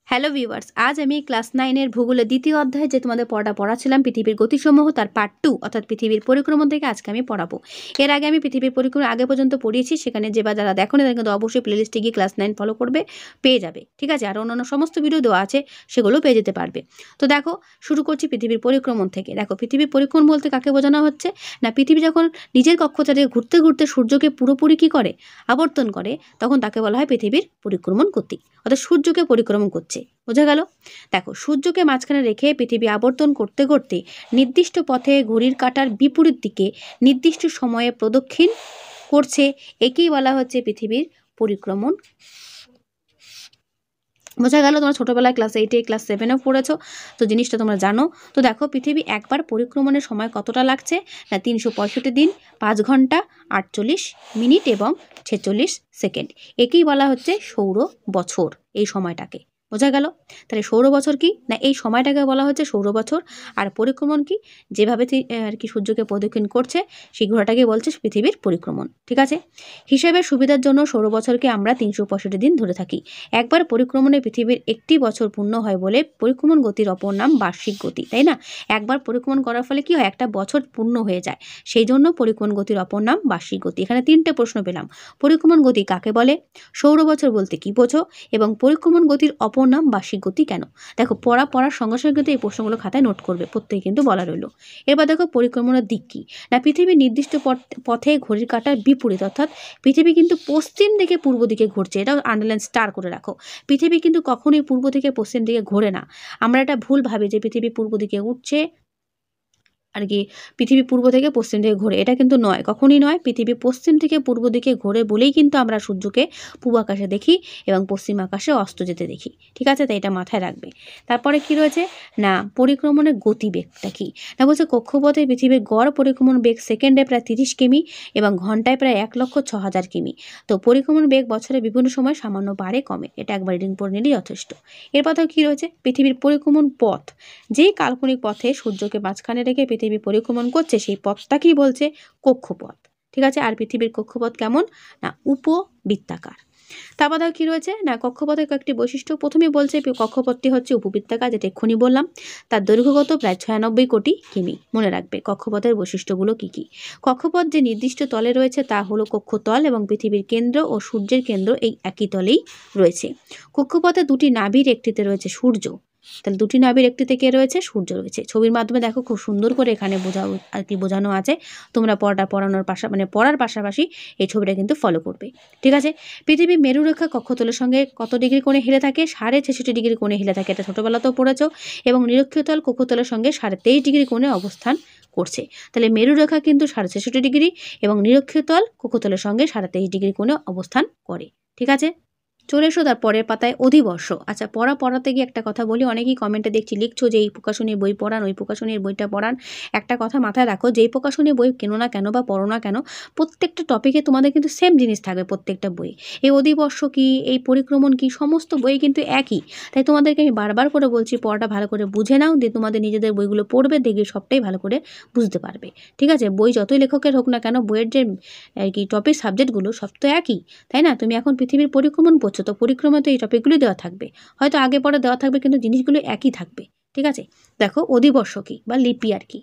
Hello viewers, আজ আমি class 9 ভূগোলের দ্বিতীয় অধ্যায়ে যে তোমাদের পড়াছিলাম পৃথিবীর গতিসমূহ তার পার্ট 2 অর্থাৎ পৃথিবীর পরিক্রমণ থেকে আজকে আমি পড়াবো। এর আগে আমি পৃথিবীর পরিক্রমণ আগে পর্যন্ত পড়িয়েছি, সেখানে যারা দেখোনি তারা কিন্তু অবশ্যই প্লেলিস্টে গিয়ে ক্লাস 9 ফলো করবে, পেয়ে যাবে। ঠিক আছে, আর অন্যান্য সমস্ত ভিডিও দেওয়া আছে, সেগুলো পেয়ে যেতে পারবে। তো দেখো, শুরু করছি পৃথিবীর পরিক্রমণ থেকে। দেখো, পৃথিবীর পরিক্রমণ বলতে কাকে বোঝানো হচ্ছে না, পৃথিবী যখন নিজের কক্ষপথে ঘুরতে ঘুরতে সূর্যকে পুরোপুরি কি করে, আবর্তন করে, তখন তাকে বলা হয় পৃথিবীর পরিক্রমণ গতি, অর্থাৎ সূর্যকে পরিক্রমণ করছে। বোঝা গেল? দেখো, সূর্যকে মাঝখানে রেখে পৃথিবী আবর্তন করতে করতে নির্দিষ্ট পথে ঘড়ির কাঁটার বিপরীত দিকে নির্দিষ্ট সময়ে প্রদক্ষিণ করছে, একেই বলা হচ্ছে পৃথিবীর পরিক্রমণ। বোঝা গেল? তোমরা ছোটোবেলায় ক্লাস 8 ক্লাস 7 পড়েছো, তো জিনিসটা তোমরা জানো। তো দেখো, পৃথিবী একবার পরিক্রমণের সময় কতটা লাগছে না 365 দিন 5 ঘন্টা 48 মিনিট এবং 46 সেকেন্ড। একেই বলা হচ্ছে সৌর বছর, এই সময়টাকে। বোঝা গেল? তাহলে সৌর বছর কি না, এই সময়টাকে বলা হচ্ছে সৌর বছর। আর পরিক্রমণ কি, যেভাবে আর কি সূর্যকে প্রদক্ষিণ করছে সেই ঘোরাটাকে বলছে পৃথিবীর পরিক্রমণ। ঠিক আছে, হিসেবের সুবিধার জন্য সৌর বছরকে আমরা 365 দিন ধরে থাকি। একবার পরিক্রমণে পৃথিবীর একটি বছর পূর্ণ হয় বলে পরিক্রমণ গতির অপর নাম বার্ষিক গতি, তাই না? একবার পরিক্রমণ করার ফলে কি হয়, একটা বছর পূর্ণ হয়ে যায়, সেই জন্য পরিক্রমণ গতির অপর নাম বার্ষিক গতি। এখানে 3টে প্রশ্ন পেলাম। পরিক্রমণ গতি কাকে বলে, সৌর বছর বলতে কি বোঝো, এবং পরিক্রমণ গতির অপর নাম বার্ষিক গতি কেন? দেখো, পড়ার সঙ্গে সঙ্গে কিন্তু এই প্রশ্নগুলো খাতায় নোট করবে, প্রত্যেকে কিন্তু বলা রইল। এবার দেখো, পরিক্রমণের দিক কি না, পৃথিবীর নির্দিষ্ট পথে ঘড়ির কাঁটার বিপরীত, অর্থাৎ পৃথিবী কিন্তু পশ্চিম থেকে পূর্ব দিকে ঘুরছে। এটাও আন্ডারলাইন স্টার করে রাখো। পৃথিবী কিন্তু কখনোই পূর্ব থেকে পশ্চিম দিকে ঘোরে না। আমরা এটা ভুল ভাবি যে পৃথিবী পূর্ব দিকে উঠছে আর কি, পৃথিবী পূর্ব থেকে পশ্চিম দিকে ঘোরে, এটা কিন্তু নয়, কখনই নয়। পৃথিবী পশ্চিম থেকে পূর্ব দিকে ঘোরে বলেই কিন্তু আমরা সূর্যকে পূর্ব আকাশে দেখি এবং পশ্চিম আকাশে অস্ত যেতে দেখি। ঠিক আছে, তাই এটা মাথায় রাখবে। তারপরে কি রয়েছে না, পরিক্রমণের গতিবেগটা কি না, বলছে কক্ষপথে পৃথিবীর গড় পরিক্রমণ বেগ সেকেন্ডে প্রায় 30 কিমি এবং ঘন্টায় প্রায় 1,06,000 কিমি। তো পরিক্রমণ বেগ বছরে বিভিন্ন সময় সামান্য বাড়ে কমে, এটা একবার রিডিং পড়ে নিলেই যথেষ্ট। এরপর কি রয়েছে, পৃথিবীর পরিক্রমণ পথ, যেই কাল্পনিক পথে সূর্যকে মাঝখানে রেখে পৃথিবী পরিক্রমণ করছে সেই পথটাকেই বলছে কক্ষপথ। ঠিক আছে, আর পৃথিবীর কক্ষপথ কেমন না, উপবৃত্তাকার। তারপর কি রয়েছে না, কক্ষপথের কয়েকটি বৈশিষ্ট্য। প্রথমে বলছে কক্ষপথটি হচ্ছে উপবৃত্তাকার, যেটা এক্ষুনি বললাম। তার দৈর্ঘ্যগত প্রায় 96 কোটি কিমি। মনে রাখবে কক্ষপথের বৈশিষ্ট্যগুলো কি কি। কক্ষপথ যে নির্দিষ্ট তলে রয়েছে তা হলো কক্ষতল, এবং পৃথিবীর কেন্দ্র ও সূর্যের কেন্দ্র এই একই তলেই রয়েছে। কক্ষপথে দুটি নাভির একটিতে রয়েছে সূর্য, তাহলে দুটি নাভির একটি থেকে রয়েছে সূর্য রয়েছে। ছবির মাধ্যমে দেখো খুব সুন্দর করে এখানে বোঝানো আছে। তোমরা পড়ার পাশাপাশি এই ছবিটা কিন্তু ফলো করবে। ঠিক আছে, পৃথিবীর মেরুরেখা কক্ষতলের সঙ্গে কত ডিগ্রি কোণে হেলে থাকে, 66.5 ডিগ্রি কোণে হেলে থাকে, এটা ছোটবেলাতেও পড়েছো। এবং নিরক্ষীয়তল কক্ষতলের সঙ্গে 23.5 ডিগ্রি কোণে অবস্থান করছে। তাহলে মেরুরেখা কিন্তু 66.5 ডিগ্রি এবং নিরক্ষীয়তল কক্ষতলের সঙ্গে 23.5 ডিগ্রি কোণে অবস্থান করে। ঠিক আছে, চলে এসো তার পরের পাতায় অধিবর্ষ। আচ্ছা, পড়াতে গিয়ে একটা কথা বলি, অনেকেই কমেন্টে দেখছি লিখছো যে এই প্রকাশনীর বই পড়ান, ওই প্রকাশনীর বইটা পড়ান। একটা কথা মাথায় রাখো, যেই প্রকাশনীর বই কেনো না কেন বা পড়ো না কেন, প্রত্যেকটা টপিকে তোমাদের কিন্তু সেম জিনিস থাকবে প্রত্যেকটা বই। এই অধিবর্ষ কি, এই পরিক্রমণ কি, সমস্ত বই কিন্তু একই। তাই তোমাদেরকে আমি বারবার করে বলছি, পড়াটা ভালো করে বুঝে নাও, দিয়ে তোমাদের নিজেদের বইগুলো পড়বে, দেখবে সবটাই ভালো করে বুঝতে পারবে। ঠিক আছে, বই যতই লেখকের হোক না কেন, বইয়ের যে আর কি টপিক সাবজেক্টগুলো সব তো একই, তাই না? তুমি এখন পৃথিবীর পরিক্রমণ পড়ছো, তো পরিক্রমা তো এই টপিকগুলো দেওয়া থাকবে, হয়তো আগে পরে দেওয়া থাকবে, কিন্তু জিনিসগুলো একই থাকবে। ঠিক আছে, দেখো অধিবর্ষ কি বা লিপ ইয়ার কি।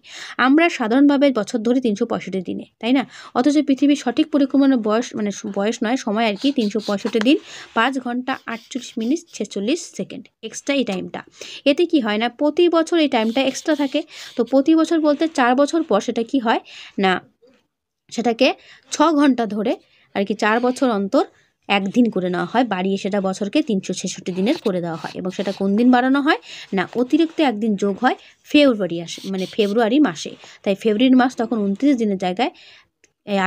আমরা সাধারণভাবে বছর ধরে 365 দিনে, তাই না? অথচ পৃথিবীর সঠিক পরিক্রমণের বয়স নয়, সময় আর কি 365 দিন 5 ঘন্টা 48 মিনিট 46 সেকেন্ড। এক্সট্রা এই টাইমটা, এতে কি হয় না, প্রতি বছর এই টাইমটা এক্সট্রা থাকে। তো প্রতি বছর বলতে 4 বছর পর সেটা কি হয় না, সেটাকে 6 ঘন্টা ধরে আর কি 4 বছর অন্তর একদিন করে নেওয়া হয়, বাড়িয়ে সেটা বছরকে 366 দিনের করে দেওয়া হয়। এবং সেটা কোন দিন বাড়ানো হয় না, অতিরিক্ত একদিন যোগ হয় ফেব্রুয়ারি মাসে। তাই ফেব্রুয়ারি মাস তখন 29 দিনের জায়গায়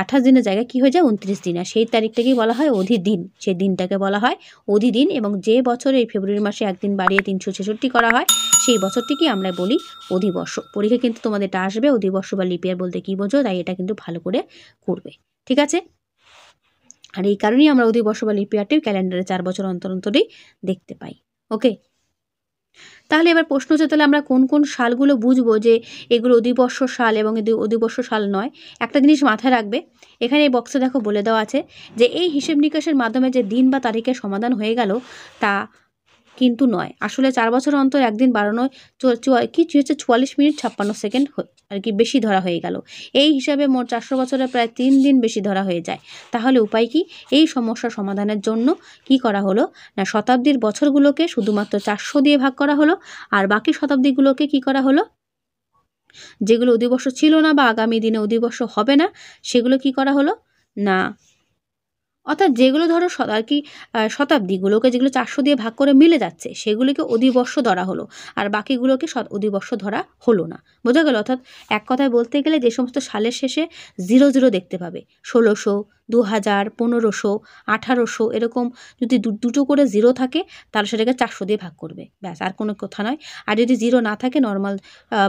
28 দিনের জায়গায় কী হয়ে যায় 29 দিন, আর সেই তারিখটাকেই বলা হয় অধিদিন, সেই দিনটাকে বলা হয় অধিদিন। এবং যে বছর এই ফেব্রুয়ারি মাসে একদিন বাড়িয়ে 366 করা হয়, সেই বছরটিকে আমরা বলি অধিবর্ষ। পরীক্ষা কিন্তু তোমাদের এটা আসবে, অধিবর্ষ বা লিপ ইয়ার বলতে কী বোঝো, তাই এটা কিন্তু ভালো করে করবে। ঠিক আছে, আর এই কারণেই আমরা অধিবর্ষ বা লিপ ইয়ারটি ক্যালেন্ডারে 4 বছর অন্তর অন্তরই দেখতে পাই। ওকে, তাহলে এবার প্রশ্ন হচ্ছে, তাহলে আমরা কোন কোন সালগুলো বুঝবো যে এগুলো অধিবর্ষ সাল এবং অধিবর্ষ সাল নয়। একটা জিনিস মাথায় রাখবে, এখানে এই বক্সে দেখো বলে দেওয়া আছে যে এই হিসেব নিকাশের মাধ্যমে যে দিন বা তারিখের সমাধান হয়ে গেল, তা কিন্তু নয়, আসলে 4 বছর অন্তর একদিন বাড়ানো কি হচ্ছে 44 মিনিট 56 সেকেন্ড আর কি বেশি ধরা হয়ে গেল। এই হিসাবে মোট 400 বছরে প্রায় 3 দিন বেশি ধরা হয়ে যায়। তাহলে উপায় কি? এই সমস্যা সমাধানের জন্য কি করা হলো না শতাব্দীর বছরগুলোকে শুধুমাত্র 400 দিয়ে ভাগ করা হলো, আর বাকি শতাব্দীগুলোকে কি করা হলো, যেগুলো অধিবর্ষ ছিল না বা আগামী দিনে অধিবর্ষ হবে না সেগুলো কি করা হলো না, অর্থাৎ যেগুলো ধরো আর কি শতাব্দীগুলোকে যেগুলো 400 দিয়ে ভাগ করে মিলে যাচ্ছে সেগুলোকে অধিবর্ষ ধরা হলো, আর বাকিগুলোকে অধিবর্ষ ধরা হলো না। বোঝা গেল? অর্থাৎ এক কথায় বলতে গেলে যে সমস্ত সালের শেষে 00 দেখতে পাবে, 1600, 2000, 1500, 1800 এরকম যদি দুটো করে 0 থাকে তাহলে সেটাকে 400 দিয়ে ভাগ করবে, ব্যাস, আর কোনো কথা নয়। আর যদি 0 না থাকে, নর্মাল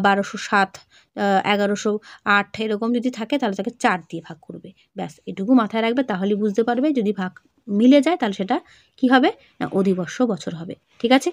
1207, 1108 এরকম যদি থাকে তাহলে তাকে 4 দিয়ে ভাগ করবে, ব্যাস, এটুকু মাথায় রাখবে, তাহলেই বুঝতে পারবে যদি ভাগ মিলে যায় তাহলে সেটা কি হবে না অধিবর্ষ বছর হবে। ঠিক আছে,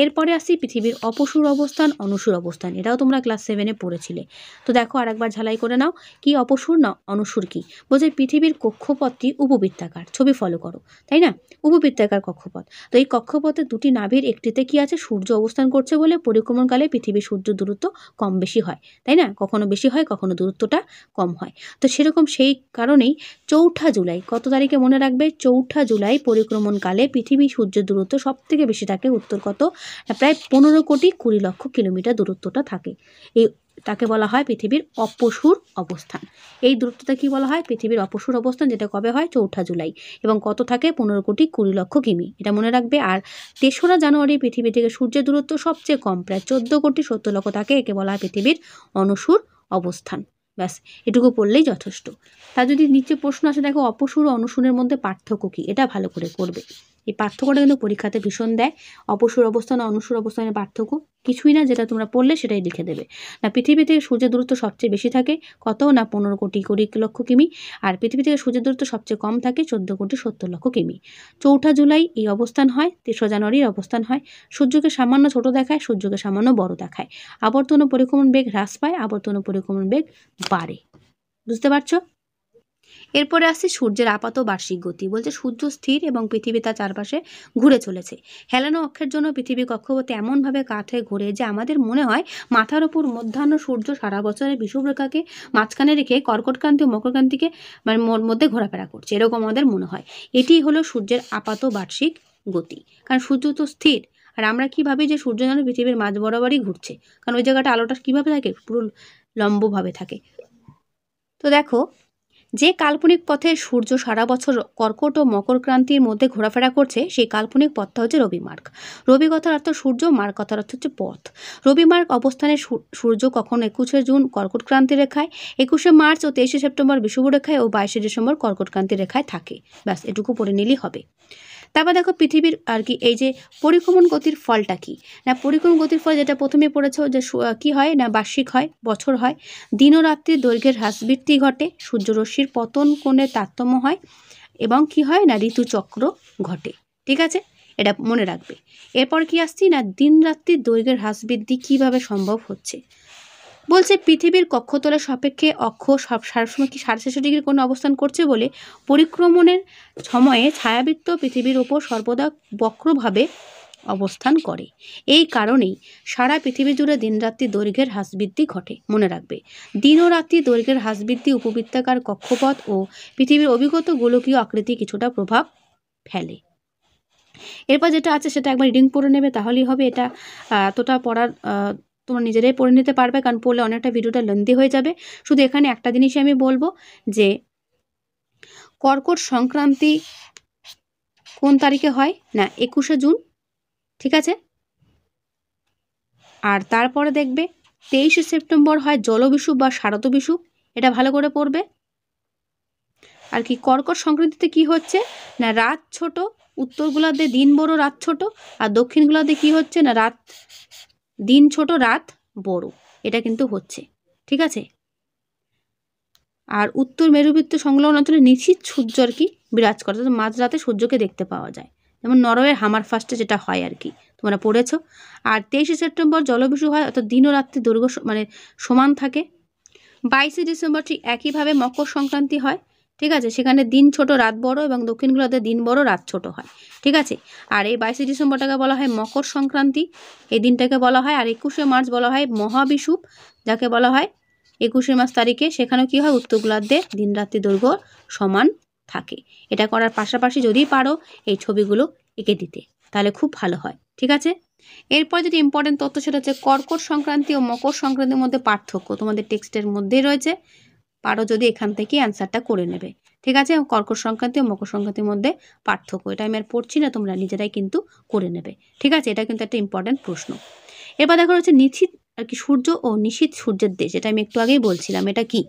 এরপরে আসি পৃথিবীর অপসূর অবস্থান, অনুসূর অবস্থান। এটাও তোমরা ক্লাস 7-এ পড়েছিলে। তো দেখো আরেকবার ঝালাই করে নাও, কি অপসূর না অনুসূর কি বলছে, পৃথিবীর কক্ষপথটি উপবৃত্তাকার, ছবি ফলো করো, তাই না, উপবৃত্তাকার কক্ষপথ। তো এই কক্ষপথে দুটি নাভির একটিতে কি আছে, সূর্য অবস্থান করছে বলে পরিক্রমণকালে পৃথিবীর সূর্য দূরত্ব কম বেশি হয়, তাই না, কখনো বেশি হয় কখনো দূরত্বটা কম হয়। তো সেরকম সেই কারণেই 4 জুলাই, কত তারিখে মনে রাখবে, 4 জুলাই পরিক্রমণকালে পৃথিবী সূর্যের দূরত্ব সব থেকে বেশি থাকে, উত্তর কত, প্রায় 15,20,00,000 কিলোমিটার দূরত্বটা থাকে। এই তাকে বলা হয় পৃথিবীর অপসূর অবস্থান। এই দূরত্বটা কি বলা হয়, পৃথিবীর অপসূর অবস্থান, যেটা কবে হয় 4 জুলাই, এবং কত থাকে 15,20,00,000 কিমি, এটা মনে রাখবে। আর 3রা জানুয়ারি পৃথিবী থেকে সূর্যের দূরত্ব সবচেয়ে কম, প্রায় 14,70,00,000 থাকে, একে বলা হয় পৃথিবীর অনুসূর অবস্থান। ব্যাস, এটুকু পড়লেই যথেষ্ট। তা যদি নিচে প্রশ্ন আসে, দেখো অপসূর ও অনুসূরের মধ্যে পার্থক্য কী, এটা ভালো করে করবে। এই পার্থক্যটা কিন্তু পরীক্ষাতে ভীষণ দেয়। অপসূর অবস্থান ও অনুসূর অবস্থানের পার্থক্য কিছুই না, যেটা তোমরা পড়লে সেটাই লিখে দেবে। না পৃথিবী থেকে সূর্যের দূরত্ব সবচেয়ে বেশি থাকে, কত না 15,20,00,000 কিমি, আর পৃথিবী থেকে সূর্যের দূরত্ব সবচেয়ে কম থাকে 14,70,00,000 কিমি। 4 জুলাই এই অবস্থান হয়, 3রা জানুয়ারির অবস্থান হয়। সূর্যকে সামান্য ছোট দেখায়, সূর্যকে সামান্য বড় দেখায়। আবর্তন ও পরিক্রমণ বেগ হ্রাস পায়, আবর্তন ও পরিক্রমণ বেগ বাড়ে। বুঝতে পারছো? এরপরে আসছে সূর্যের আপাত বার্ষিক গতি। বলছে সূর্য স্থির এবং পৃথিবী তার চারপাশে ঘুরে চলেছে। হেলানো অক্ষের জন্য পৃথিবী কক্ষপথে এমনভাবে কাত হয়ে ঘুরে যে আমাদের মনে হয় মাথার ওপর মধ্যাহ্ন সূর্য সারা বছরের বিষুবরেখাকে মাঝখানে রেখে কর্কটক্রান্তি ও মকরক্রান্তিকে মানে মধ্যে ঘোরাফেরা করছে, এরকম আমাদের মনে হয়। এটি হলো সূর্যের আপাত বার্ষিক গতি, কারণ সূর্য তো স্থির, আর আমরা কি ভাবি যে সূর্য যেন পৃথিবীর মাঝ বরাবরই ঘুরছে, কারণ ওই জায়গাটা আলোটা কীভাবে থাকে, পুরো লম্বভাবে থাকে। তো দেখো, যে কাল্পনিক পথে সূর্য সারা বছর কর্কট ও মকরক্রান্তির মধ্যে ঘোরাফেরা করছে সেই কাল্পনিক পথটা হচ্ছে রবিমার্গ। রবি কথার অর্থ সূর্য, মার্গ কথার অর্থ হচ্ছে পথ। রবিমার্গ অবস্থানে সূর্য কখন 21শে জুন কর্কটক্রান্তি রেখায়, 21শে মার্চ ও 23শে সেপ্টেম্বর বিষুব রেখায় ও 22শে ডিসেম্বর কর্কটক্রান্তি রেখায় থাকে। ব্যাস, এটুকু পড়ে নিলেই হবে। তারপর দেখো পৃথিবীর আর কি এই যে পরিক্রমণ গতির ফলটা কি না, পরিক্রমণ গতির ফল যেটা প্রথমে পড়েছো যে কি হয় না বার্ষিক হয়, বছর হয়, দিন ও রাত্রির দৈর্ঘ্যের হ্রাসবৃদ্ধি ঘটে, সূর্যরশ্মির পতন কোণের তারতম্য হয়, এবং কি হয় না ঋতুচক্র ঘটে। ঠিক আছে, এটা মনে রাখবে। এরপর কি আসছি না, দিন রাত্রির দৈর্ঘ্যের হ্রাসবৃদ্ধি কিভাবে সম্ভব হচ্ছে। বলছে পৃথিবীর কক্ষতলের সাপেক্ষে অক্ষ সবসময় কি 66° কোণে অবস্থান করছে বলে পরিক্রমণের সময়ে ছায়াবৃত্ত পৃথিবীর ওপর সর্বদা বক্রভাবে অবস্থান করে। এই কারণেই সারা পৃথিবী জুড়ে দিনরাত্রি দৈর্ঘ্যের হ্রাসবৃদ্ধি ঘটে। মনে রাখবে, দিন ও রাত্রি দৈর্ঘ্যের হ্রাসবৃদ্ধি উপবৃত্তাকার কক্ষপথ ও পৃথিবীর অভিগত গোলকীয় আকৃতি কিছুটা প্রভাব ফেলে। এরপর যেটা আছে সেটা একবার রিডিং পড়ে নেবে, তাহলেই হবে। এটা এতটা পড়ার তোমরা নিজেরাই পড়ে নিতে পারবে, কারণ পড়লে অনেকটা ভিডিওটা লেন্দি হয়ে যাবে। শুধু এখানে একটা জিনিসই আমি বলবো যে কর্কট সংক্রান্তি কোন তারিখে হয় না 21শে জুন, ঠিক আছে। আর তারপরে দেখবে 23শে সেপ্টেম্বর হয় জলবিষুব বা শারদ বিষুব, এটা ভালো করে পড়বে। আর কি কর্কট সংক্রান্তিতে কি হচ্ছে না রাত ছোট, উত্তর গোলার্ধে দিন বড় রাত ছোট, আর দক্ষিণ গোলার্ধে কি হচ্ছে না দিন ছোট রাত বড়, এটা কিন্তু হচ্ছে। ঠিক আছে, আর উত্তর মেরুবৃত্ত সংলগ্ন অঞ্চলে নিশীথ সূর্য আর কি বিরাজ করে, মাঝরাতে সূর্যকে দেখতে পাওয়া যায়, যেমন নরওয়ের হামার ফার্স্টে যেটা হয় আর কি, তোমরা পড়েছো। আর 23শে সেপ্টেম্বর জলবিষুব হয়, অর্থাৎ দিন ও রাত্রি দৈর্ঘ্য মানে সমান থাকে। 22শে ডিসেম্বর ঠিক একইভাবে মকর সংক্রান্তি হয়, ঠিক আছে, সেখানে দিন ছোট রাত বড় এবং দক্ষিণ গোলার্ধে দিন বড় রাত ছোট হয়। ঠিক আছে, আর এই 22শে ডিসেম্বরটাকে বলা হয় মকর সংক্রান্তি, এই দিনটাকে বলা হয়। আর 21শে মার্চ বলা হয় মহাবিষুব, যাকে বলা হয় 21শে মার্চ তারিখে। সেখানেও কি হয়, উত্তর গোলার্ধে দিন রাত্রি দৈর্ঘ্য সমান থাকে। এটা করার পাশাপাশি যদি পারো এই ছবিগুলো এঁকে দিতে তাহলে খুব ভালো হয়। ঠিক আছে, এরপর যেটি ইম্পর্টেন্ট তথ্য সেটা হচ্ছে কর্কট সংক্রান্তি ও মকর সংক্রান্তির মধ্যে পার্থক্য তোমাদের টেক্সটের মধ্যেই রয়েছে, পারো যদি এখান থেকে অ্যান্সারটা করে নেবে। ঠিক আছে, কর্কট সংক্রান্তি ও মকর সংক্রান্তির মধ্যে পার্থক্য, এটা আমি আর পড়ছি না, তোমরা নিজেরাই কিন্তু করে নেবে। ঠিক আছে, এটা কিন্তু একটা ইম্পর্টেন্ট প্রশ্ন। এবার দেখো হচ্ছে নিশীথ আর কি সূর্য ও নিশীথ সূর্যের দেশ, এটা আমি একটু আগেই বলছিলাম। এটা কি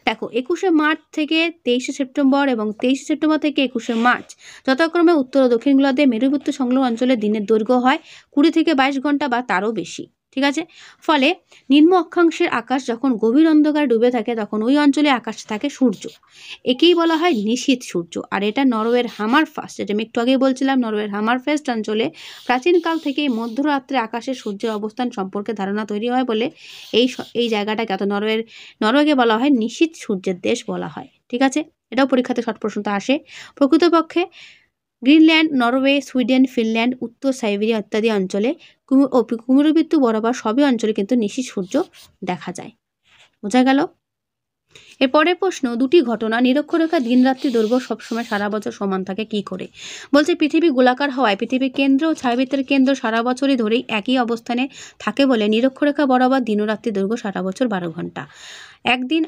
দেখো, 21শে মার্চ থেকে 23শে সেপ্টেম্বর এবং 23শে সেপ্টেম্বর থেকে 21শে মার্চ যথাক্রমে উত্তর ও দক্ষিণ গোলার্ধে মেরুবৃত্ত সংলগ্ন অঞ্চলে দিনের দৈর্ঘ্য হয় 20 থেকে 22 ঘন্টা বা তারও বেশি। ঠিক আছে, ফলে নিম্ন অক্ষাংশের আকাশ যখন গভীর অন্ধকারে ডুবে থাকে তখন ওই অঞ্চলে আকাশে থাকে সূর্য, একেই বলা হয় নিশীথ সূর্য। আর এটা নরওয়ের হামারফাস্ট, যেটা আমি একটু আগেই বলছিলাম, নরওয়ের হামারফাস্ট অঞ্চলে প্রাচীনকাল থেকে মধ্যরাত্রে আকাশে সূর্যের অবস্থান সম্পর্কে ধারণা তৈরি হয় বলে এই জায়গাটাকে অত নরওয়েকে বলা হয় নিশীথ সূর্যের দেশ বলা হয়। ঠিক আছে, এটাও পরীক্ষাতে শর্ট প্রশ্নটা আসে। প্রকৃতপক্ষে গ্রিনল্যান্ড, নরওয়ে, সুইডেন, ফিনল্যান্ড, উত্তর সাইবেরিয়া ইত্যাদি অঞ্চলে কুমেরুবৃত্ত বরাবর সবই অঞ্চলে কিন্তু নিশীথ সূর্য দেখা যায়। বোঝা গেল? এর পরের প্রশ্ন, দুটি ঘটনা নিরক্ষরেখা দিন রাত্রি দৈর্ঘ্য সবসময় সারা বছর সমান থাকে কি করে? বলছে পৃথিবী গোলাকার হওয়ায় পৃথিবীর কেন্দ্র ও ছায়াবৃত্তের কেন্দ্র সারা বছরই ধরেই একই অবস্থানে থাকে বলে নিরক্ষরেখা বরাবর দিন ও রাত্রি দৈর্ঘ্য সারা বছর 12 ঘন্টা, একদিন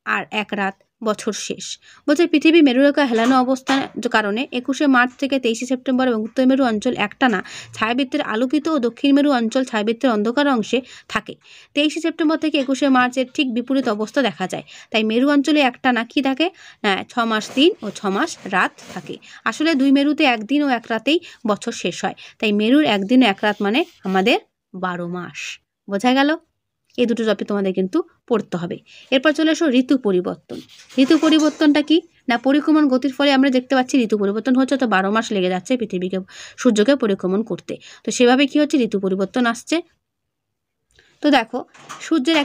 আর এক রাত বছর শেষ। বলছে পৃথিবী মেরুরেখা হেলানো অবস্থার কারণে 21শে মার্চ থেকে 23শে সেপ্টেম্বর এবং উত্তর মেরু অঞ্চল একটানা ছায়াবৃত্তের আলোকিত ও দক্ষিণ মেরু অঞ্চল ছায়াবৃত্তের অন্ধকার অংশে থাকে। 23শে সেপ্টেম্বর থেকে 21শে মার্চের ঠিক বিপরীত অবস্থা দেখা যায়। তাই মেরু অঞ্চলে একটানা কি থাকে না 6 মাস দিন ও 6 মাস রাত থাকে। আসলে দুই মেরুতে একদিন ও এক রাতেই বছর শেষ হয়, তাই মেরুর একদিন ও এক রাত মানে আমাদের 12 মাস। বোঝা গেল? এই দুটো টপিক তোমাদের কিন্তু পড়তে হবে। এরপর চলে আসো ঋতু পরিবর্তন। ঋতু পরিবর্তনটা কি না, পরিক্রমণ গতির ফলে আমরা দেখতে পাচ্ছি ঋতু পরিবর্তন হচ্ছে, তো 12 মাস লেগে যাচ্ছে পৃথিবীকে সূর্যকে পরিক্রমণ করতে। তো সেভাবে কি হচ্ছে, ঋতু পরিবর্তন আসছে। তো দেখো সূর্যের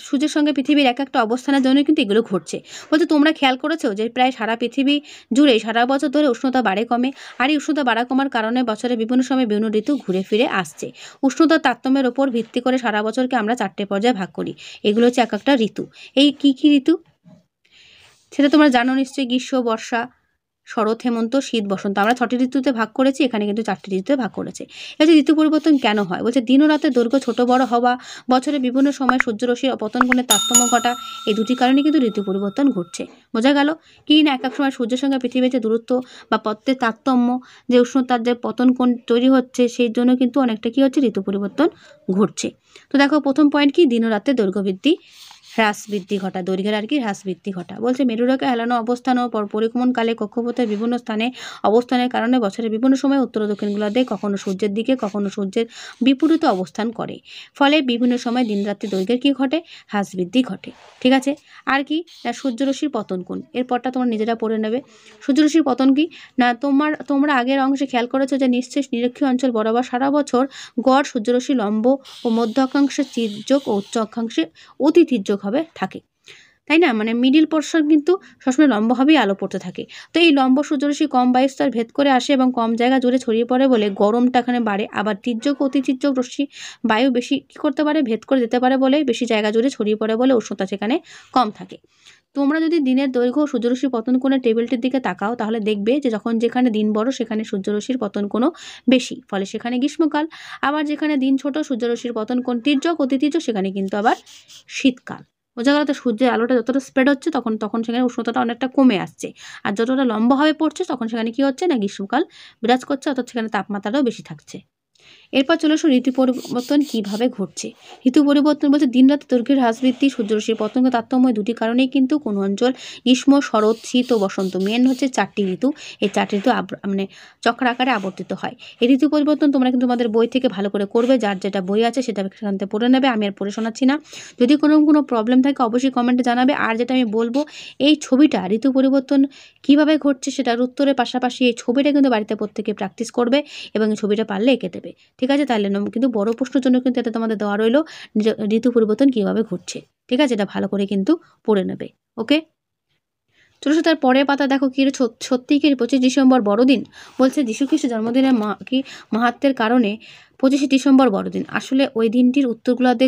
সূর্যের সঙ্গে পৃথিবীর এক একটা অবস্থানের জন্য কিন্তু এগুলো ঘটছে। বলছে তোমরা খেয়াল করেছো যে প্রায় সারা পৃথিবী জুড়ে সারা বছর ধরে উষ্ণতা বাড়ে কমে, আর এই উষ্ণতা বাড়া কমার কারণে বছরে বিভিন্ন সময় বিভিন্ন ঋতু ঘুরে ফিরে আসছে। উষ্ণতার তারতম্যের ওপর ভিত্তি করে সারা বছরকে আমরা 4টে পর্যায়ে ভাগ করি, এগুলো হচ্ছে এক একটা ঋতু। এই কি কি ঋতু সেটা তোমরা জানো নিশ্চয়ই, গ্রীষ্ম, বর্ষা, শরৎ, হেমন্ত, শীত, বসন্ত। আমরা 6টি ঋতুতে ভাগ করেছি, এখানে কিন্তু 4টি ঋতুতে ভাগ করেছে। এই যে ঋতু পরিবর্তন কেন হয়, বলছে দিন ও রাতের দৈর্ঘ্য ছোট বড় হওয়া, বছরে বিভিন্ন সময় সূর্যরশ্মির পতন কোণের তারতম্য ঘটা, এই দুটি কারণে কিন্তু ঋতু পরিবর্তন ঘটছে। বোঝা গেল? কি না এক এক সময় সূর্যের সঙ্গে পৃথিবীর যে দূরত্ব বা পথের তারতম্য, যে উষ্ণতার যে পতন কোণ তৈরি হচ্ছে, সেই জন্য কিন্তু অনেকটা কি হচ্ছে, ঋতু পরিবর্তন ঘটছে। তো দেখো প্রথম পয়েন্ট কি, দিন ও রাতের দৈর্ঘ্য হ্রাস বৃদ্ধি ঘটা, দৈর্ঘ্যের আর কি হ্রাস বৃদ্ধি ঘটা। বলছে মেরুরেখা হেলানো অবস্থান ও পরিক্রমণকালে কক্ষপথের বিভিন্ন স্থানে অবস্থানের কারণে বছরের বিভিন্ন সময় উত্তর ও দক্ষিণ গোলার্ধে কখনো সূর্যের দিকে কখনো সূর্যের বিপরীতে অবস্থান করে, ফলে বিভিন্ন সময় দিন রাত্রি দৈর্ঘ্যের কি ঘটে, হ্রাস বৃদ্ধি ঘটে। ঠিক আছে, আর কি না সূর্যরশ্মির পতন কোণ, এরপরটা তোমরা নিজেরা পড়ে নেবে। সূর্যরশ্মির পতন কি না, তোমরা আগের অংশে খেয়াল করেছো যে নিশ্চয়ই নিরক্ষীয় অঞ্চল বরাবর সারা বছর গড় সূর্যরশ্মি লম্ব ও মধ্য অক্ষাংশে তির্যক ও উচ্চ অক্ষাংশে অতি তির্যক ভাবে থাকে, তাই না? মানে মিডিল পোর্শন কিন্তু সবসময় লম্বভাবেই আলো পড়তে থাকে। তো এই লম্ব সূর্যরশ্মি কম বায়ুস্তর ভেদ করে আসে এবং কম জায়গা জুড়ে ছড়িয়ে পড়ে বলে গরমটা এখানে বাড়ে। আবার তির্যক অতি তির্যক রশ্মি বায়ু বেশি কী করতে পারে, ভেদ করে যেতে পারে বলে বেশি জায়গা জুড়ে ছড়িয়ে পড়ে বলে উষ্ণতা সেখানে কম থাকে। তোমরা যদি দিনের দৈর্ঘ্য সূর্যরশ্মির পতন কোণের টেবিলটির দিকে তাকাও তাহলে দেখবে যে যখন যেখানে দিন বড় সেখানে সূর্যরশ্মির পতন কোণও বেশি, ফলে সেখানে গ্রীষ্মকাল। আবার যেখানে দিন ছোট সূর্যরশ্মির পতন কোণ তির্যক অতি তির্যক সেখানে কিন্তু আবার শীতকাল। বোঝা গেল? তো সূর্যের আলোটা যতটা স্প্রেড হচ্ছে তখন সেখানে উষ্ণতাটা অনেকটা কমে আসছে, আর যতটা লম্বাভাবে পড়ছে তখন সেখানে কি হচ্ছে না গ্রীষ্মকাল বিরাজ করছে, অর্থাৎ সেখানে তাপমাত্রাটাও বেশি থাকছে। এরপর চলে আসো ঋতু পরিবর্তন কিভাবে ঘটছে। ঋতু পরিবর্তন বলতে দিন রাতে দৈর্ঘ্যের হ্রাস বৃদ্ধি, সূর্যরশ্মির পতঙ্গ তারতম্য, দুটি কারণেই কিন্তু কোনো অঞ্চল গ্রীষ্ম, শরৎ, শীত ও বসন্ত মেন হচ্ছে 4টি ঋতু। এই 4টি ঋতু মানে চক্র আকারে আবর্তিত হয়। এই ঋতু পরিবর্তন তোমরা কিন্তু তোমাদের বই থেকে ভালো করে করবে, যার যেটা বই আছে সেটা সেখান থেকে পড়ে নেবে, আমি আর পড়ে শোনাচ্ছি না। যদি কোনো প্রবলেম থাকে অবশ্যই কমেন্টে জানাবে। আর যেটা আমি বলবো, এই ছবিটা ঋতু পরিবর্তন কিভাবে ঘটছে সেটার উত্তরের পাশাপাশি এই ছবিটা কিন্তু বাড়িতে প্রত্যেকে প্র্যাকটিস করবে এবং এই ছবিটা পারলে এঁকে দেবে। ঠিক আছে, তাহলে কিন্তু বড় প্রশ্নের জন্য কিন্তু এটা তোমাদের দেওয়া রইলো ঋতু পরিবর্তন কিভাবে ঘটছে। ঠিক আছে, এটা ভালো করে কিন্তু পড়ে নেবে। ওকে, চলে তার পরের পাতা দেখো কি সত্যি কি 25 ডিসেম্বর বড়দিন, বলছে যীশুখ্রিস্টের জন্মদিনের মাহাত্ম্যের কারণে 25 ডিসেম্বর বড়দিন। আসলে ওই দিনটির উত্তর গোলার্ধে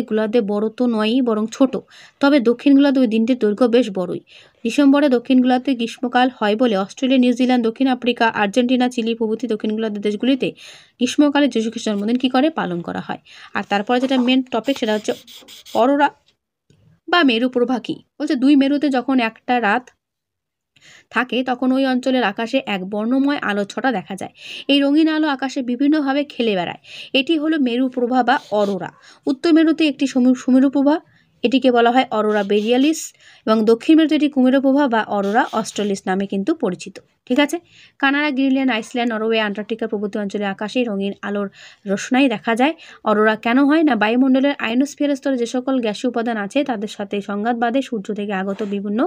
বড় তো নয়ই, বরং ছোট। তবে দক্ষিণ গোলার্ধে ওই দিনটির দৈর্ঘ্য বেশ বড়ই। ডিসেম্বরে দক্ষিণ গোলার্ধে গ্রীষ্মকাল হয় বলে অস্ট্রেলিয়া, নিউজিল্যান্ড, দক্ষিণ আফ্রিকা, আর্জেন্টিনা, চিলি প্রভৃতি দক্ষিণ গোলার্ধের দেশগুলিতে গ্রীষ্মকালে যীশুখ্রিস্টের জন্মদিন কী করে পালন করা হয়। আর তারপরে যেটা মেন টপিক সেটা হচ্ছে অরোরা বা মেরু প্রভা কী। বলছে 2 মেরুতে যখন একটা রাত থাকে তখন ওই অঞ্চলের আকাশে এক বর্ণময় আলো ছটা দেখা যায়। এই রঙিন আলো আকাশে বিভিন্নভাবে খেলে বেড়ায়। এটি হলো মেরু প্রভা বা অরোরা। উত্তর মেরুতে একটি সুমেরু প্রভা, এটিকে বলা হয় অরোরা বেরিয়ালিস, এবং দক্ষিণ মেরুতে এটি কুমেরু প্রভা বা অরোরা অস্ট্রালিস নামে কিন্তু পরিচিত। ঠিক আছে। Canada, Greenland, Iceland, Norway, Antarctica প্রভৃতি অঞ্চলে আকাশে রঙিন আলোর রোশনাই দেখা যায়। অরোরা কেন হয় না? বায়ুমণ্ডলের আয়নোস্ফিয়ার স্তরে যে সকল গ্যাসীয় উপাদান আছে তাদের সাথে সংঘাত বাঁধে সূর্য থেকে আগত বিভিন্ন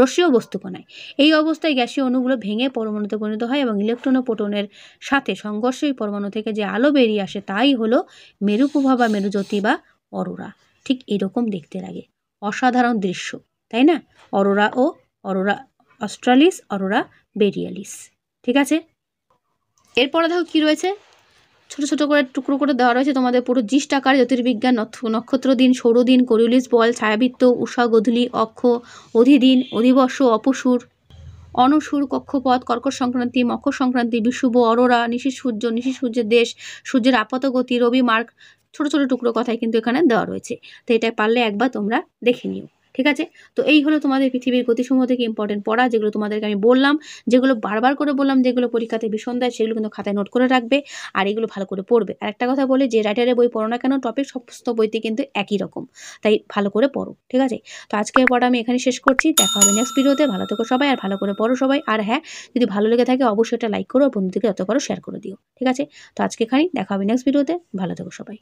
রশ্মীয় বস্তুকণায়। এই অবস্থায় গ্যাসীয় অণুগুলো ভেঙে পরমাণুতে পরিণত হয় এবং ইলেকট্রন ও প্রোটনের সাথে সংঘর্ষে পরমাণু থেকে যে আলো বেরিয়ে আসে তাই হলো মেরুপ্রভা বা মেরুজ্যোতি বা অরোরা। ঠিক এরকম দেখতে লাগে, অসাধারণ দৃশ্য, তাই না? অরোরা অস্ট্রালিস, অরোরা বেরিয়ালিস। ঠিক আছে। এরপরে দেখো কি রয়েছে, ছোট ছোট করে টুকরো করে দেওয়া রয়েছে তোমাদের পুরো জিষ্টাকার জ্যোতির্বিজ্ঞান, নক্ষত্র দিন, সৌরদিন, করিউলিস বল, ছায়াবৃত্ত, উষা, গোধূলি, অক্ষ, অধিদিন, অধিবর্ষ, অপসূর, অনুসূর, কক্ষপথ, কর্কট সংক্রান্তি, মকর সংক্রান্তি, বিষুব, অরোরা, নিশি সূর্যের দেশ, সূর্যের আপাত গতি, রবি মার্ক, ছোট ছোট টুকরো কথাই কিন্তু এখানে দেওয়া রয়েছে। তো এটা পারলে একবার তোমরা দেখে নিও। ঠিক আছে। তো এই হলো তোমাদের পৃথিবীর গতিসমূহ থেকে ইম্পর্টেন্ট পড়া, যেগুলো তোমাদেরকে আমি বললাম, যেগুলো বারবার করে বললাম, যেগুলো পরীক্ষাতে ভীষণ দেয়, সেগুলো কিন্তু খাতায় নোট করে রাখবে আর এগুলো ভালো করে পড়বে। আর একটা কথা বলি, যে রাইটারের বই পড়ো না কেন, টপিক সমস্ত বইতে কিন্তু একই রকম, তাই ভালো করে পড়ো। ঠিক আছে। তো আজকের পড়া আমি এখানে শেষ করছি। দেখা হবে নেক্সট ভিডিওতে। ভালো থেকো সবাই আর ভালো করে পড়ো সবাই। আর হ্যাঁ, যদি ভালো লেগে থাকে অবশ্যই এটা লাইক করো আর বন্ধুদেরকে যত পারো শেয়ার করে দিও। ঠিক আছে। তো আজকে এখানেই দেখা হবে নেক্সট ভিডিওতে। ভালো থেকো সবাই।